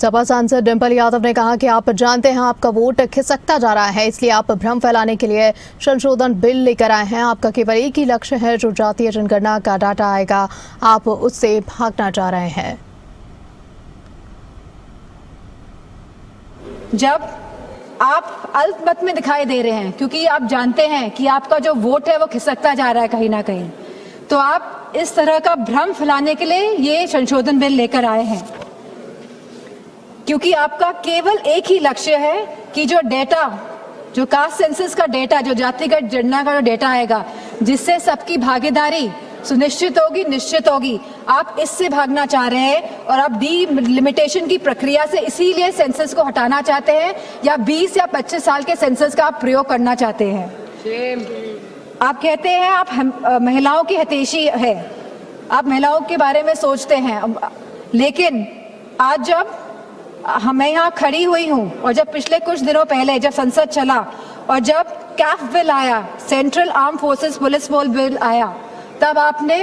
सपा सांसद डिंपल यादव ने कहा कि आप जानते हैं आपका वोट खिसकता जा रहा है, इसलिए आप भ्रम फैलाने के लिए संशोधन बिल लेकर आए हैं। आपका केवल एक ही लक्ष्य है, जो जातीय जनगणना का डाटा आएगा आप उससे भागना चाह रहे हैं। जब आप अल्पमत में दिखाई दे रहे हैं क्योंकि आप जानते हैं कि आपका जो वोट है वो खिसकता जा रहा है कहीं ना कहीं, तो आप इस तरह का भ्रम फैलाने के लिए ये संशोधन बिल लेकर आए हैं, क्योंकि आपका केवल एक ही लक्ष्य है कि जो डेटा, जो कास्ट सेंसस का डेटा, जो जातिगत जनगणना का जो डेटा आएगा, जिससे सबकी भागीदारी सुनिश्चित होगी, निश्चित होगी, आप इससे भागना चाह रहे हैं और आप डिलिमिटेशन की प्रक्रिया से इसीलिए सेंसस को हटाना चाहते हैं या 20 या 25 साल के सेंसस का आप प्रयोग करना चाहते हैं। आप कहते हैं आप महिलाओं की हितैषी है, आप महिलाओं के बारे में सोचते हैं, लेकिन आज जब मैं यहाँ खड़ी हुई हूँ और जब पिछले कुछ दिनों पहले जब संसद चला और जब कैफ बिल आया, central arm forces police bill आया, तब आपने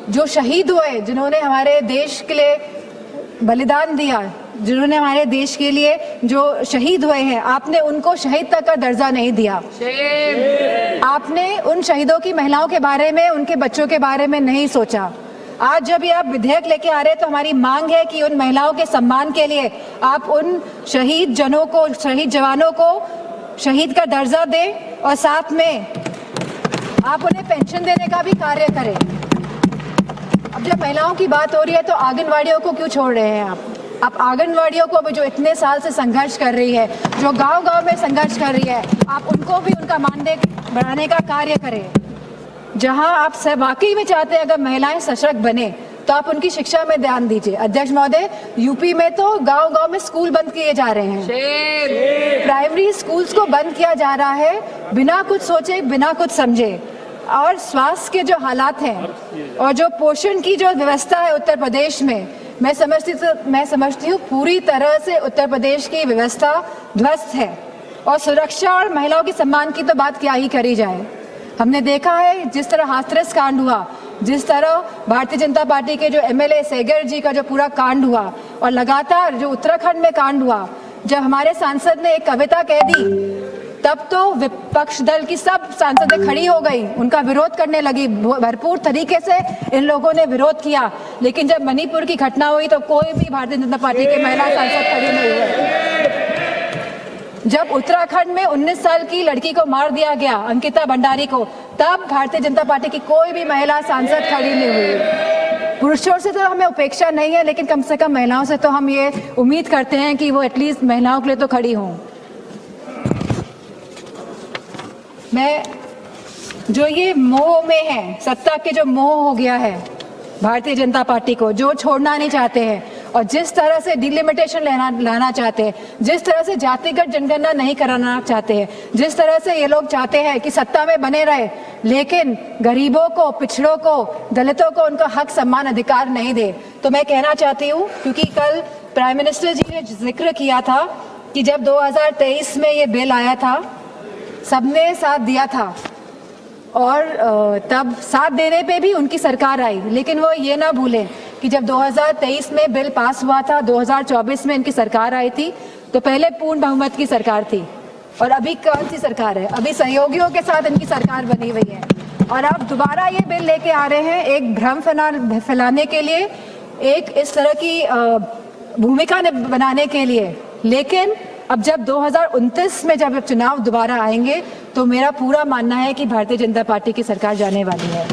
जो शहीद हुए, जिन्होंने हमारे देश के लिए बलिदान दिया, जिन्होंने हमारे देश के लिए जो शहीद हुए हैं, आपने उनको शहीद तक का दर्जा नहीं दिया। आपने उन शहीदों की महिलाओं के बारे में, उनके बच्चों के बारे में नहीं सोचा। आज जब ये आप विधेयक लेके आ रहे हैं तो हमारी मांग है कि उन महिलाओं के सम्मान के लिए आप उन शहीद जनों को, शहीद जवानों को शहीद का दर्जा दें और साथ में आप उन्हें पेंशन देने का भी कार्य करें। अब जब महिलाओं की बात हो रही है तो आंगनवाड़ियों को क्यों छोड़ रहे हैं आप आंगनवाड़ियों को भी, जो इतने साल से संघर्ष कर रही है, जो गांव-गांव में संघर्ष कर रही है, आप उनको भी उनका मानदेय बढ़ाने का कार्य करें। जहां आप वाकई में चाहते हैं अगर महिलाएं सशक्त बने तो आप उनकी शिक्षा में ध्यान दीजिए। अध्यक्ष महोदय, यूपी में तो गांव-गांव में स्कूल बंद किए जा रहे हैं, प्राइमरी स्कूल्स को बंद किया जा रहा है बिना कुछ सोचे, बिना कुछ समझे। और स्वास्थ्य के जो हालात हैं और जो पोषण की जो व्यवस्था है उत्तर प्रदेश में, मैं समझती हूँ पूरी तरह से उत्तर प्रदेश की व्यवस्था ध्वस्त है। और सुरक्षा और महिलाओं के सम्मान की तो बात क्या ही करी जाए। हमने देखा है जिस तरह हाथरस कांड हुआ, जिस तरह भारतीय जनता पार्टी के जो एमएलए सेगर जी का जो पूरा कांड हुआ, और लगातार जो उत्तराखंड में कांड हुआ, जब हमारे सांसद ने एक कविता कह दी तब तो विपक्ष दल की सब सांसदें खड़ी हो गई, उनका विरोध करने लगी, भरपूर तरीके से इन लोगों ने विरोध किया। लेकिन जब मणिपुर की घटना हुई तो कोई भी भारतीय जनता पार्टी के महिला सांसद खड़ी नहीं हुए। जब उत्तराखंड में 19 साल की लड़की को मार दिया गया, अंकिता भंडारी को, तब भारतीय जनता पार्टी की कोई भी महिला सांसद खड़ी नहीं हुई। पुरुषों से तो हमें उपेक्षा नहीं है, लेकिन कम से कम महिलाओं से तो हम ये उम्मीद करते हैं कि वो एटलीस्ट महिलाओं के लिए तो खड़ी हों। मैं जो ये मोह में है, सत्ता के जो मोह हो गया है भारतीय जनता पार्टी को, जो छोड़ना नहीं चाहते हैं और जिस तरह से डिलिमिटेशन लाना चाहते हैं, जिस तरह से जातिगत जनगणना नहीं कराना चाहते हैं, जिस तरह से ये लोग चाहते हैं कि सत्ता में बने रहे लेकिन गरीबों को, पिछड़ों को, दलितों को उनका हक, सम्मान, अधिकार नहीं दे। तो मैं कहना चाहती हूँ, क्योंकि कल प्राइम मिनिस्टर जी ने जिक्र किया था कि जब 2023 में ये बिल आया था सबने साथ दिया था और तब साथ देने पे भी उनकी सरकार आई, लेकिन वो ये ना भूलें कि जब 2023 में बिल पास हुआ था, 2024 में इनकी सरकार आई थी, तो पहले पूर्ण बहुमत की सरकार थी और अभी कौन सी सरकार है? अभी सहयोगियों के साथ इनकी सरकार बनी हुई है और अब दोबारा ये बिल लेके आ रहे हैं एक भ्रम फैलाने के लिए, एक इस तरह की भूमिका बनाने के लिए। लेकिन अब जब 2029 में जब चुनाव दोबारा आएंगे तो मेरा पूरा मानना है कि भारतीय जनता पार्टी की सरकार जाने वाली है।